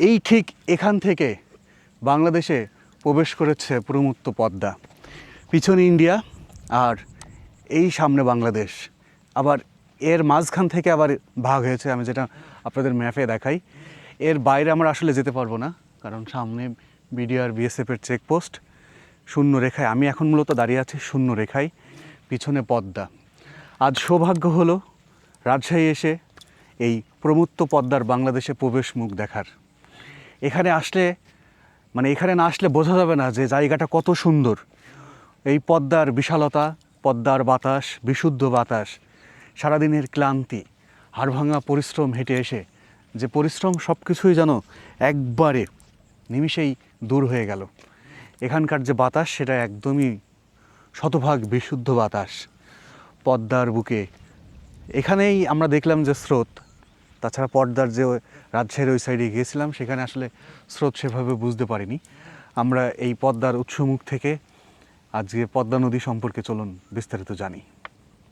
এই ঠিক এখান থেকে বাংলাদেশে প্রবেশ করেছে প্রমত্ত পদ্মা। পিছনে ইন্ডিয়া আর এই সামনে বাংলাদেশ, আবার এর মাঝখান থেকে আবার ভাগ হয়েছে। আমি যেটা আপনাদের ম্যাপে দেখাই, এর বাইরে আমরা আসলে যেতে পারবো না, কারণ সামনে বিডিআর বিএসএফের চেকপোস্ট। শূন্য রেখায় আমি এখন মূলত দাঁড়িয়ে আছি, শূন্য রেখায়, পিছনে পদ্মা। আজ সৌভাগ্য হলো রাজশাহী এসে এই প্রমত্ত পদ্মার বাংলাদেশে প্রবেশ মুখ দেখার। এখানে আসলে এখানে না আসলে বোঝা যাবে না যে জায়গাটা কত সুন্দর। এই পদ্মার বিশালতা, পদ্মার বাতাস, বিশুদ্ধ বাতাস, সারাদিনের ক্লান্তি, হাড়ভাঙা পরিশ্রম হেঁটে এসে যে পরিশ্রম, সব কিছুই যেন একবারে নিমিষেই দূর হয়ে গেল। এখানকার যে বাতাস, সেটা একদমই শতভাগ বিশুদ্ধ বাতাস। পদ্মার বুকে এখানেই আমরা দেখলাম যে স্রোত, তাছাড়া পদ্মার যে রাজশাহীর ওই সাইডে গিয়েছিলাম, সেখানে আসলে স্রোত সেভাবে বুঝতে পারিনি। আমরা এই পদ্মার উৎসমুখ থেকে আজকে পদ্মা নদী সম্পর্কে চলুন বিস্তারিত জানি।